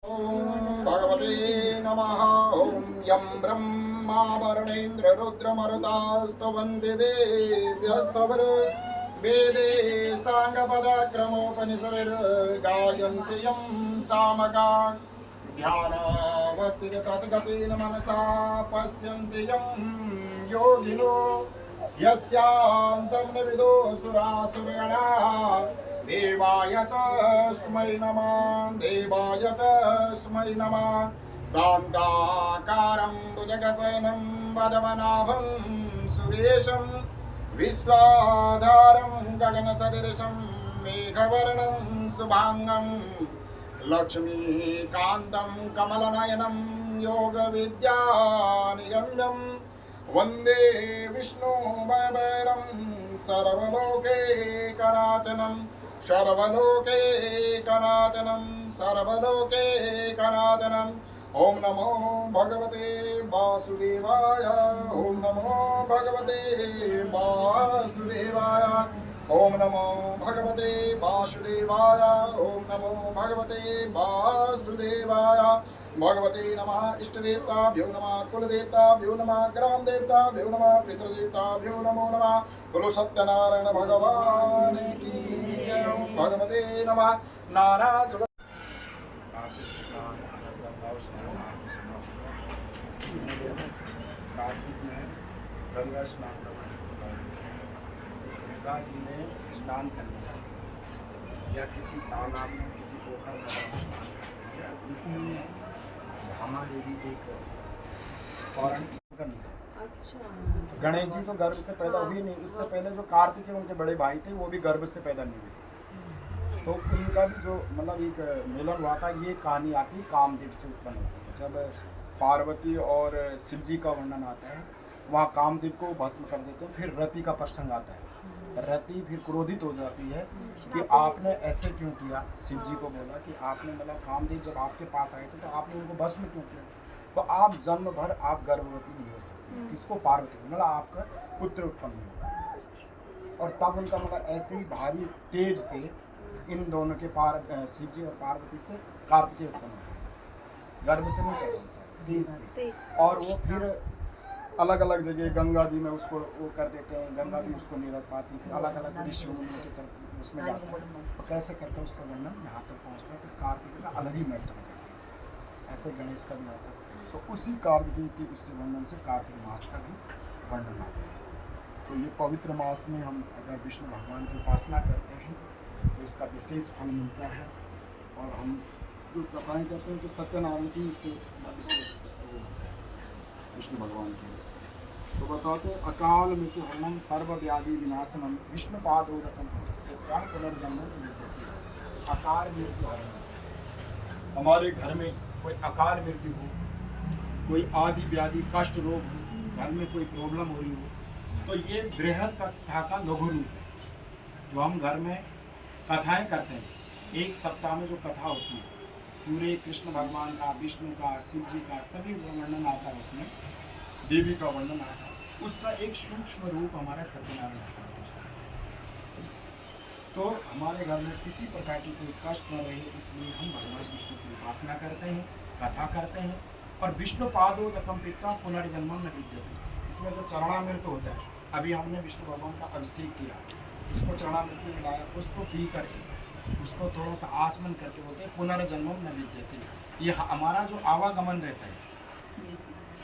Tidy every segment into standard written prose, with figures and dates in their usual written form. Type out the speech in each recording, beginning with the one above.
ओम भगवते नमः। ओम यं ब्रह्मा वरुणेन्द्र रुद्रमरुतास्तवन्ति देव्यस्तवर वेदे साङ्गपदक्रमोपनिषदिर्गायन्ति यं सामगा ध्यानावस्थित तद्गतेन मनसा पश्यन्ति यं योगिनो यस्यान्तं न विदो सुरासुरगणा देवाय तस्मै नमः। देवाय तस्मै नमः। शान्ताकारं भुजगशयनं पद्मनाभं सुरेशं विश्वाधारं गगनसदृशं मेघवर्णं शुभांगं लक्ष्मीकान्तं कमलनयनं योगविद्यानिगम्यं वन्दे विष्णुभयवरं सर्वलोकैकनाथनं सर्वलोकैकनाथनं सर्वलोकैकनाथनं। ओम नमो भगवते वासुदेवाय। ओम नमो भगवते वासुदेवाय। ओम नमो भगवते वासुदेवाय। ओम नमो भगवते वासुदेवाय। भगवते नमः। इष्टदेवताभ्यो नमः। कुलदेवताभ्यो नमः। ग्राम देवताभ्यो नमः। पितृदेवताभ्यो नमो नमः। बोलो सत्यनारायण भगवान की जय। भगवते नमः। नाना कार्तिक में गंगा स्नान गंगा जी में स्नान करने से या किसी तालाब में किसी पोखर में स्नान इससे हमारे भी एक पौराणिक करनी है। अच्छा। गणेश जी तो गर्भ से पैदा हुए नहीं, उससे पहले जो कार्तिक उनके बड़े भाई थे वो भी गर्भ से पैदा नहीं हुए थे। तो उनका भी जो मतलब एक मिलन हुआ था, ये कहानी आती है कामदेव से उत्पन्न होती है। जब पार्वती और शिव जी का वर्णन आता है, वहाँ कामदेव को भस्म कर देते हैं। फिर रति का प्रसंग आता है। रति फिर क्रोधित हो जाती है कि आपने ऐसे क्यों किया। शिव जी को बोला कि आपने मतलब कामदेव जब आपके पास आए थे तो आपने उनको भस्म क्यों किया, तो आप जन्म भर आप गर्भवती नहीं हो सकती। किसको? पार्वती को। मतलब आपका पुत्र उत्पन्न होगा। और तब उनका मतलब ऐसे ही भारी तेज से इन दोनों के शिव जी और पार्वती से कार्तिकेय उत्पन्न होते हैं। गर्भ से नहीं पैदा होता है, तेज से। और वो फिर अलग अलग जगह गंगा जी में उसको वो कर देते हैं, गंगा भी उसको नहीं रख पाती। फिर अलग अलग ऋषियों की तरफ उसमें जाता है। तो कैसे करके उसका वर्णन यहाँ तक पहुँचता है। फिर कार्तिक का अलग ही महत्व है। ऐसे गणेश का भी आता है। तो उसी कार्तिक की उसी वर्णन से कार्तिक मास का भी वर्णन आता है। तो ये पवित्र मास में हम अगर विष्णु भगवान की उपासना करते हैं तो इसका विशेष फल मिलता है। और हम जो कथाएँ करते हैं तो सत्यनारायण की से विष्णु भगवान की तो बताते हैं अकाल मृत्यु हरणम सर्व व्याधि विनाशनम विष्णुपादोदकम पुनर्जन्म। अकाल मृत्यु हरणम, हमारे घर में कोई अकाल मृत्यु हो, कोई आदि व्याधि कष्ट रोग हो, घर में कोई प्रॉब्लम हो रही हो, तो ये बृहद कथा का लघु रूप है जो हम घर में कथाएं करते हैं। एक सप्ताह में जो कथा होती है पूरे कृष्ण भगवान का, विष्णु का, शिव जी का सभी वर्णन आता है, उसमें देवी का वर्णन आता है। उसका एक सूक्ष्म रूप हमारा सत्यनारायण भगवान। तो हमारे घर में किसी प्रकार की कोई कष्ट न रहे, इसलिए हम भगवान विष्णु की उपासना करते हैं, कथा करते हैं। और विष्णु पादोदकम पिता पुनर्जन्मम न विद्यते। इसमें जो चरणामृत होता है, अभी हमने विष्णु भगवान का अभिषेक किया, उसको चरणामृत में मिलाया, उसको पी करके उसको थोड़ा सा आचमन करके बोलते हैं पुनर्जन्मम न विद्यते। ये हमारा जो आवागमन रहता है,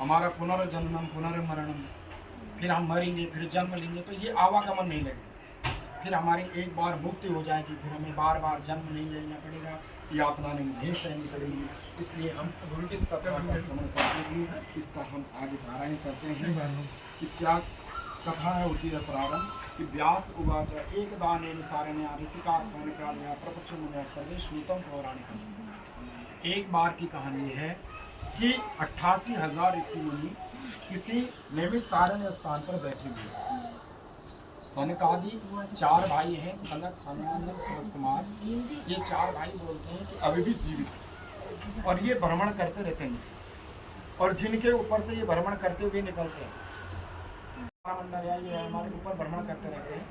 हमारा पुनर्जन्मम पुनर्मरणम, फिर हम मरेंगे फिर जन्म लेंगे, तो ये आवागमन नहीं लगेगा। फिर हमारी एक बार मुक्ति हो जाएगी, फिर हमें बार बार जन्म नहीं लेना पड़ेगा, यातना नहीं सहनी पड़ेगी। इसलिए हम इस कथा का श्रवण करके भी इसका हम आगे पारायण करते हैं कि क्या कथा होती है। प्रारंभ कि व्यास उवाच एक दानेन सारण्या ऋषिका सौनकादया प्रपंचमुनयः सर्वे श्रुतं पौराणिकम्। एक बार की कहानी है कि 88,000 ऋषि मुनि किसी नियमित सारण्य स्थान पर बैठे हुए। सनकादि 4 भाई हैं, सनक, सनंदन, सनत कुमार। ये 4 भाई बोलते हैं कि अभी भी जीवित हैं और ये भ्रमण करते रहते हैं। और जिनके ऊपर से ये भ्रमण करते हुए निकलते हैं, मंडल ये हमारे ऊपर भ्रमण करते रहते हैं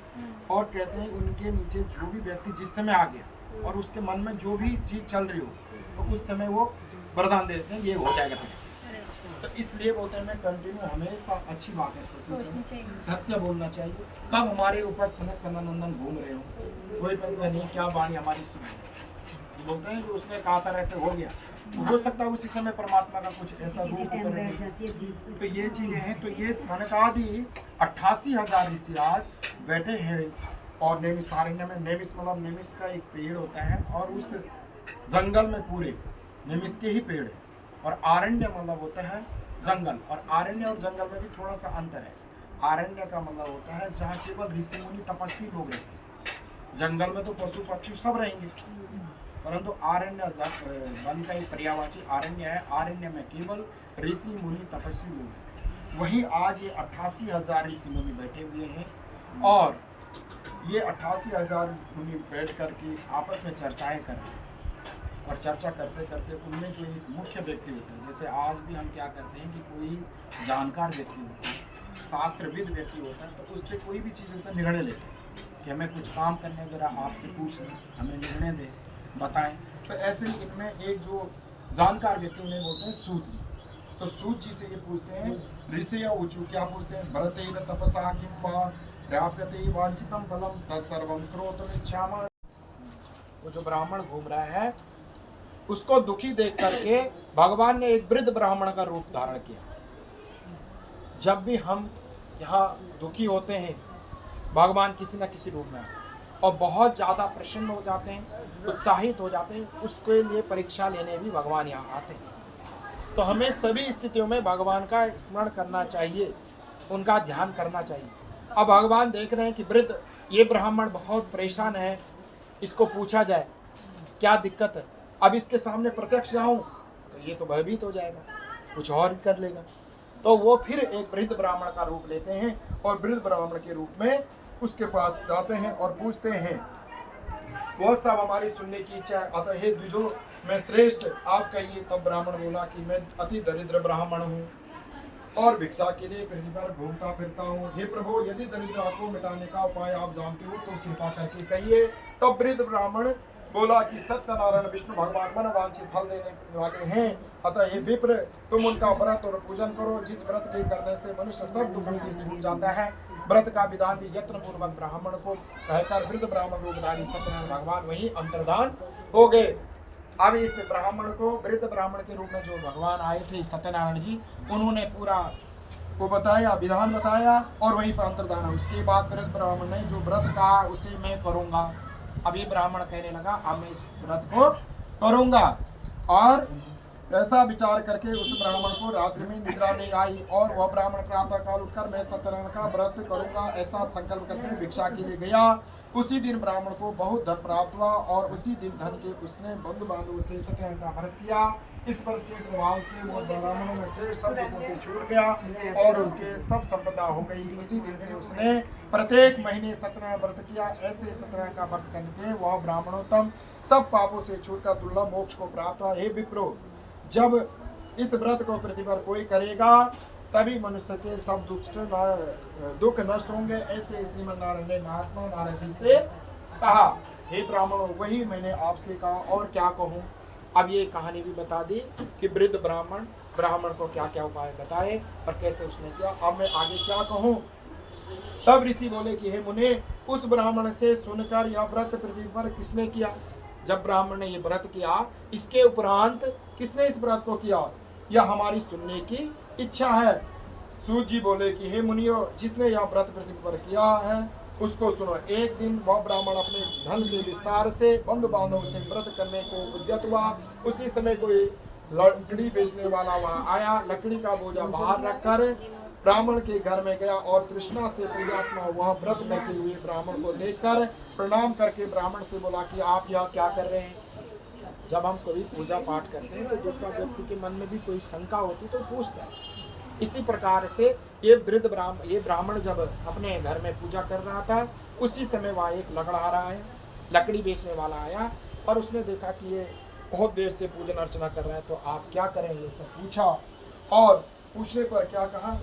और कहते हैं उनके नीचे जो भी व्यक्ति जिस समय आ गया और उसके मन में जो भी चीज़ चल रही हो तो उस समय वो वरदान दे देते हैं, ये हो जाएगा तुम्हें। तो इसलिए बोलते हैं मैं कंटिन्यू हमेशा अच्छी बातें सोचनी चाहिए, सत्य बोलना चाहिए। कब हमारे ऊपर सनक सनानंदन घूम रहे हो, कोई पता नहीं क्या वाणी हमारी सुन रहे हो, बोलते हैं कि उसने कहा था ऐसे हो गया, हो सकता है उसी समय परमात्मा का कुछ ऐसा रूप तो ये चीजें हैं। तो ये सनकादि 88,000 ऋषि आज बैठे हैं और नैमिषारण्य में, नैमिष मतलब नैमिष का एक पेड़ होता है और उस जंगल में पूरे नैमिष के ही पेड़ है, और आरण्य मतलब होता है जंगल, और आरण्य और जंगल में भी थोड़ा सा अंतर है। आरण्य का मतलब होता है जहाँ केवल ऋषि मुनि तपस्वी लोग रहते हैं, जंगल में तो पशु पक्षी सब रहेंगे, परंतु आरण्य वन का ही पर्यायवाची आरण्य है, आरण्य में केवल ऋषि मुनि तपस्वी लोग हैं। वहीं आज ये 88,000 ऋषि मुनि बैठे हुए हैं और ये 88,000 मुनि बैठ करके आपस में चर्चाएं कर रहे हैं, और चर्चा करते करते उनमें जो एक मुख्य व्यक्ति होते हैं, जैसे आज भी हम क्या करते हैं कि कोई जानकार व्यक्ति होता है, शास्त्रविद व्यक्ति होता है, तो उससे कोई भी चीज़ होता है निर्णय लेते हैं कि हमें कुछ काम करने, जरा आपसे पूछ लें, हमें निर्णय दें, बताएं। तो ऐसे ही इनमें एक जो जानकार व्यक्ति उन्हें बोलते हैं सूत जी। तो सूत जी से ये पूछते हैं ऋषि या ऊँचू, क्या पूछते हैं, भरतेन तपसा किंवा प्राप्यते वांछितम फलम तत्सर्वं श्रोतुमिच्छामि। वो जो ब्राह्मण घूम रहा है उसको दुखी देख करके भगवान ने एक वृद्ध ब्राह्मण का रूप धारण किया। जब भी हम यहाँ दुखी होते हैं भगवान किसी न किसी रूप में और बहुत ज़्यादा प्रसन्न हो जाते हैं, उत्साहित हो जाते हैं, उसके लिए परीक्षा लेने भी भगवान यहाँ आते हैं। तो हमें सभी स्थितियों में भगवान का स्मरण करना चाहिए, उनका ध्यान करना चाहिए। अब भगवान देख रहे हैं कि वृद्ध ये ब्राह्मण बहुत परेशान है, इसको पूछा जाए क्या दिक्कत है, अब इसके सामने प्रत्यक्ष जाऊं तो ये तो भयभीत हो जाएगा, कुछ और कर लेगा। तो वो फिर एक वृद्ध ब्राह्मण का रूप लेते हैं और वृद्ध ब्राह्मण के रूप में उसके पास जाते हैं और पूछते हैं, बहुत सब हमारी सुनने की इच्छा है, अतः हे द्विजो मैं श्रेष्ठ आप कहिए। तब ब्राह्मण बोला कि मैं अति दरिद्र ब्राह्मण हूँ और भिक्षा के लिए पृथ्वी पर घूमता फिरता हूँ। हे प्रभु यदि दरिद्रता को मिटाने का उपाय आप जानते हो तो कृपा करके कहिए। तब वृद्ध ब्राह्मण बोला कि सत्यनारायण विष्णु भगवान मन वांछित फल देने वाले हैं, अतः ये विप्र तुम उनका व्रत और पूजन करो, जिस व्रत के करने से मनुष्य सब दुखों से छूट जाता है। व्रत का विधान भी यत्न पूर्वक ब्राह्मण को कहकर वृद्ध ब्राह्मण रूपधारी सत्यनारायण भगवान वही अंतर्धान हो गए। अब इस ब्राह्मण को वृद्ध ब्राह्मण के रूप में जो भगवान आए थे सत्यनारायण जी, उन्होंने पूरा को बताया, विधान बताया और वहीं पर अंतर्धान। उसके बाद वृद्ध ब्राह्मण ने जो व्रत कहा उसे मैं करूंगा। अब ये ब्राह्मण कहने लगा अब मैं इस व्रत को करूंगा, और ऐसा विचार करके उस ब्राह्मण को रात्रि में निद्रा नहीं आई और वह ब्राह्मण प्रातः काल उठकर मैं सत्यनारायण का व्रत करूंगा ऐसा संकल्प करके भिक्षा के लिए गया। उसी दिन ब्राह्मण को बहुत धन प्राप्त हुआ और उसी दिन धन के उसने बंधु बांधवों से सत्यनारायण का व्रत किया। इस व्रत के प्रभाव से वो ब्राह्मणों में श्रेष्ठ सब दुखों से छूट गया और उसके सब संपदा हो गई। उसी दिन से उसने प्रत्येक महीने सत्यनारायण व्रत किया। ऐसे सत्यनारायण का व्रत करके वह ब्राह्मणोत्तम सब पापों से छूटकर दुर्लभ मोक्ष को प्राप्त हुआ। हे विप्रो, जब इस व्रत को पृथ्वी पर कोई करेगा तभी मनुष्य के सब दुख नष्ट होंगे। ऐसे श्रीमन्नारायण ने महात्मा नारद जी से कहा। हे ब्राह्मणों, वही मैंने आपसे कहा और क्या कहूँ। अब ये कहानी भी बता दी कि वृद्ध ब्राह्मण को क्या क्या उपाय बताए और कैसे उसने किया। अब मैं आगे क्या कहूँ। तब ऋषि बोले कि हे मुने, उस ब्राह्मण से सुनकर यह व्रत पृथ्वी पर किसने किया। जब ब्राह्मण ने ये व्रत किया, इसके उपरांत किसने इस व्रत को किया, यह हमारी सुनने की इच्छा है। सूत जी बोले कि हे मुनियो, जिसने यह व्रत पृथ्वी पर किया है उसको सुनो। एक दिन वह ब्राह्मण अपने धन के विस्तार से बंधु बांधवों से व्रत करने को उद्यत हुआ। उसी समय कोई लकड़ी बेचने वाला वहां आया। लकड़ी का बोझा बाहर रखकर ब्राह्मण के घर में गया और तृष्णा से पूजात्मा वह व्रत करते हुए ब्राह्मण को देखकर प्रणाम करके ब्राह्मण से बोला कि आप यह क्या कर रहे हैं। जब हम कभी पूजा पाठ करते हैं तो दूसरा व्यक्ति के मन में भी कोई शंका होती तो पूछता है। इसी प्रकार से ये ब्राह्मण जब अपने घर में पूजा कर रहा था, उसी समय वहाँ एक लकड़हारा आया, लकड़ी बेचने वाला आया और उसने देखा कि ये बहुत देर से पूजन अर्चना कर रहा है, तो आप क्या करें ये सब पूछा। और पूछने पर क्या कहा,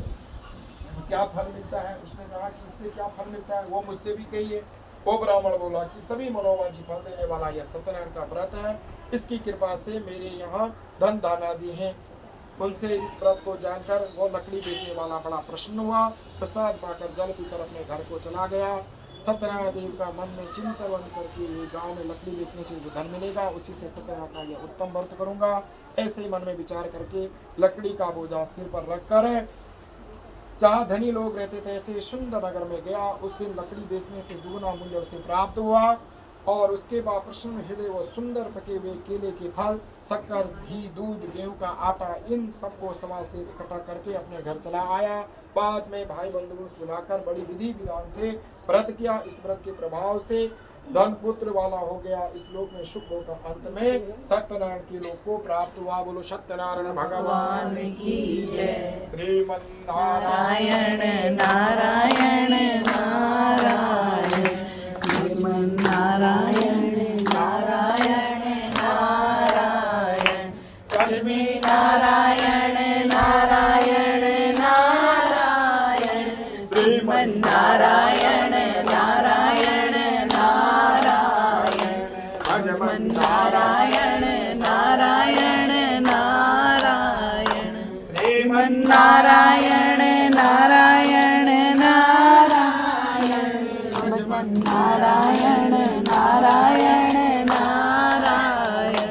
क्या फल मिलता है। उसने कहा कि इससे क्या फल मिलता है वो मुझसे भी कहिए। वो ब्राह्मण बोला कि सभी मनोवांछित फल देने वाला यह सत्यनारायण का व्रत है, इसकी कृपा से मेरे यहाँ धन दान आदि हैं। उनसे इस व्रत को जानकर वो लकड़ी बेचने वाला बड़ा प्रसन्न हुआ। प्रसाद पाकर जल पीकर अपने घर को चला गया। सत्यनारायण देव का मन में चिंतन करके गांव में लकड़ी बेचने से जो धन मिलेगा उसी से सत्यनारायण का यह उत्तम व्रत करूंगा। ऐसे ही मन में विचार करके लकड़ी का बोझा सिर पर रखकर जहाँ धनी लोग रहते थे ऐसे सुंदर नगर में गया। उस दिन लकड़ी बेचने से दुगना मूल्य उसे प्राप्त हुआ और उसके बाद प्रसन्न हृदय वो सुंदर पके हुए केले के फल, शक्कर, घी, दूध, गेहूं का आटा, इन सबको समाज से इकट्ठा करके अपने घर चला आया। बाद में भाई बंधुओं को बुलाकर बड़ी विधि विधान से व्रत किया। इस व्रत के प्रभाव से धन पुत्र वाला हो गया। इस लोक में सुख होगा, अंत में सत्यनारायण के लोक को प्राप्त हुआ। बोलो सत्यनारायण भगवान की जय। श्रीमन्नारायण नारायण नारायण श्रीमन्नारायण नारायण नारायण लक्ष्मी नारायण नारायण नारायण श्रीमन्नारायण नारायण नारायण भगवन्नारायण नारायण नारायण श्रीमन्नारायण नारायण नारायण भगवन्नारायण नारायण नारायण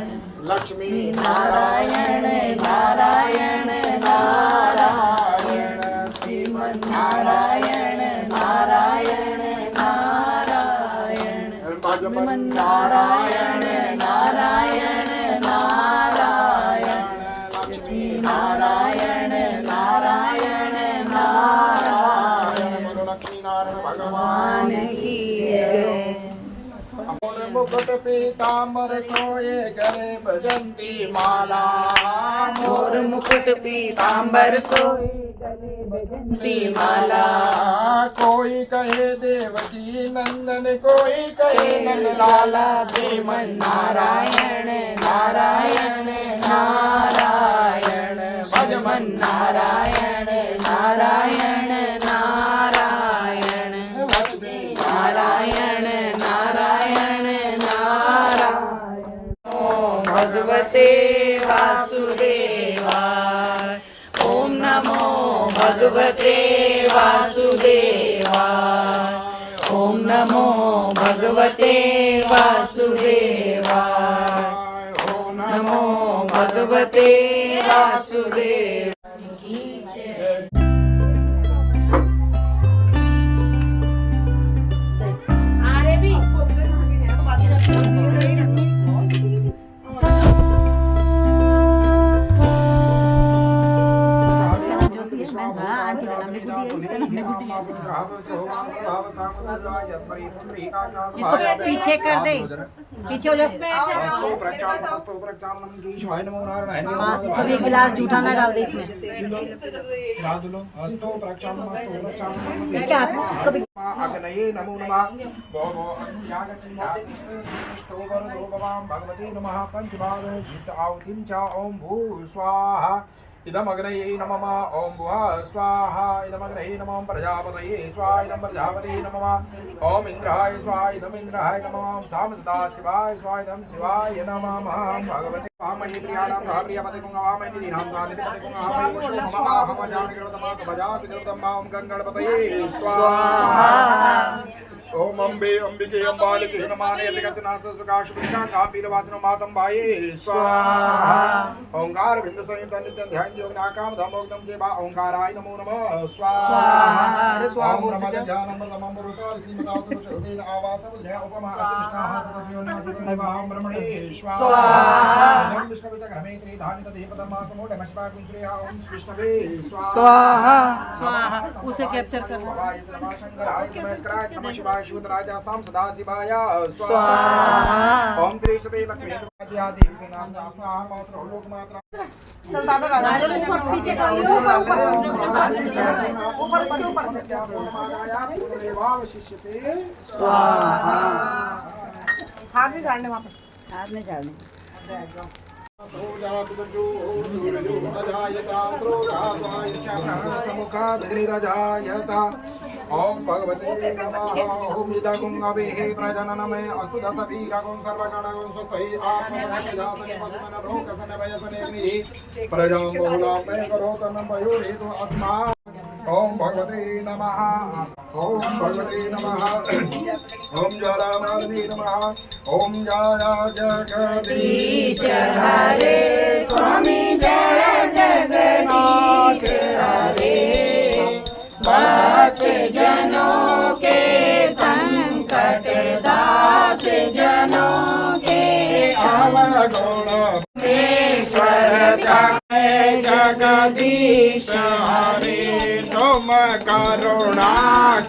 लक्ष्मी नारायण नारायण नारायण श्रीमन्नारायण नारायण नारायण भगवन्नारायण नारायण नारायण लक्ष्मी नारायण नारायण नारायण लक्ष्मी नारायण भगवान की जय। और मुकुट पीताम्बर सोए गले भजंती माला। मोर मुकुट पीताम्बर सोए गले भजंती माला। कोई कहे देवकी नंदन, कोई कहे नंद लाला। श्रीमन्नारायण नारायण नारायण भगवन्नारायण नारायण नारायण नारायण नारायण नारायण ओम भगवते वासुदेवाय। ओम नमो भगवते वासुदेवाय। ओम नमो भगवते वासुदेवाय। ओम नमो भगवते वासुदेवाय। इसको पीछे कर दे, पीछे हो जाओ। कभी गिलास जूठा ना डाल दे इसमें। इसके हाथ में कभी अग्नये नमो नमः। भगवते नमः। पंचभाग आहुतिं च ओम भू स्वाहा। इदम अग्नये नमः। ओम भुवः स्वाहा। इदम अग्नये नमः। प्रजापतये स्वाहा। इदम प्रजापतये नमः। ओम इंद्राय स्वाहा। इदम इंद्राय नमः। साम सदा शिवाय स्वाहा। इदम शिवाय नमः। भगवते वामये प्रियाणां भार्यापते कुंगावामये निधिनां गालिपते कुंगावामये पुष्पममा हम जानकृतमा भजासि कृतम्मा। ओम गणपतये स्वाहा। ओम अम्बे अंबिके अम्बालिके नमाने यतिकचनासुकाशुभिका कापीलवासिनो मातम्बाये स्वाहा। ओंकार बिंदु संयुक्त नित्यं ध्यान योग नाकाम धमोक्तम जेबा ओंकाराय नमो नमः स्वाहा। ओम नमः ज्ञानम ब्रह्ममृता सीमतासुरचुदेन आवासव ध्या उपमा अस्मिष्टाः सतस्योन्नासिदेवाहं ब्रह्मणे स्वाहा। इदं विष्णुविचक्रमे त्रिधानि तदेपदमासमोढमश्वा कुंसुरेहा। ओम विष्णवे स्वाहा। स्वाहा उसे कैप्चर कर लो। शंकराय नमस्काराय नमः शिवाय शिवराजा साम सदा शिवाय स्वाहा। ओम श्री श्री लक्ष्मी आदि सेनास्ता स्वाहा। मात्र लोक मात्रा चल दादा राजा उसको पीछे कर लियो। ऊपर शिष्य से स्वाहा। हाथ में झाड़ने वहां पे, हाथ में झाड़ने। ओम भगवते नमः। ओम इदगुं अवेहे प्रजननमे अस्तु दशवीरगुं सर्वगणगुं स्वस्ति आत्मनः पद्मन लोकसन वयसनेग्निः प्रजां बहुलां मे करोतनं वयोरेतु अस्मात्। ओम भगवते नमः। ओम भगवते नमः। ओम ज्वालामालिनी नमः। ओम जय जगदीश हरे स्वामी जय जगदीश हरे भक्त जनों के संकट दास जनों के अवगुणेश्वर जगदीश हरे तुम करुणा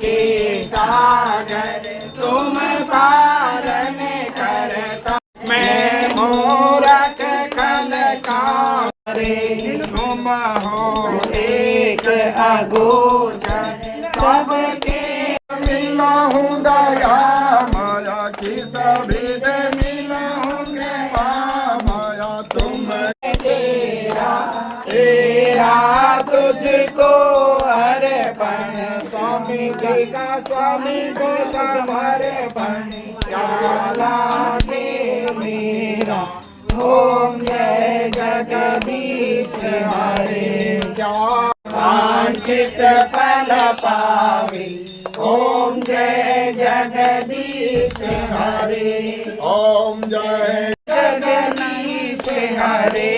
के सागर तुम पालन करता मैं मूरख खल कारे तुम हो एक अगोचर सबके मिला हूँ दया माया की सभी मिला हूँ कृपा माया तुम तेरा तुझको अर्पण स्वामी जी का स्वामी को समर्पण क्या लागे मेरा। ओम जय जगदीश हरे वांछित फल पावे। ओम जय जगदीश हरे। ओम जय जगदीश हरे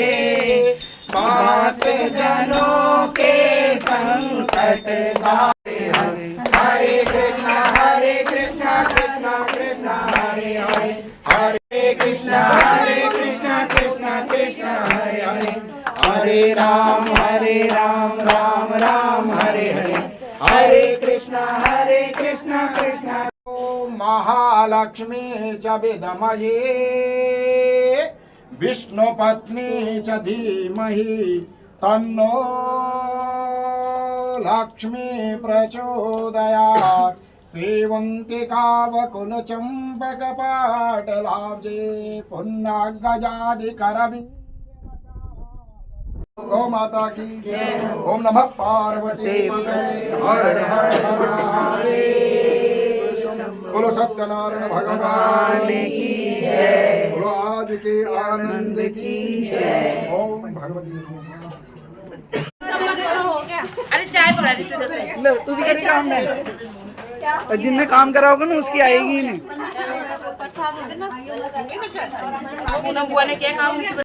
भक्त जनों के संकट हरे हरे। हरे कृष्णा कृष्णा कृष्णा हरे हरे हरे कृष्णा कृष्णा कृष्णा हरे हरे हरे राम राम राम हरे हरे हरे कृष्णा कृष्णा महालक्ष्मी च विद्महे विष्णुपत्नी च धीमहि तन्नो लक्ष्मी प्रचोदयात्। सेवन्तिकावकुलचम्पकपाटलाब्जे पुन्नागजादिकरवि गौ माता की ओम नमः पार्वती हर हर बोलो सत्यनारायण भगवान की जय। बोलो आज के आनंद की जय। ओम भगवती अरे चाय पकड़ा दी तुझे से। लो तू भी करी काम में और जिनने काम करा होगा ना उसकी आएगी ही नहीं। बुआ ने क्या काम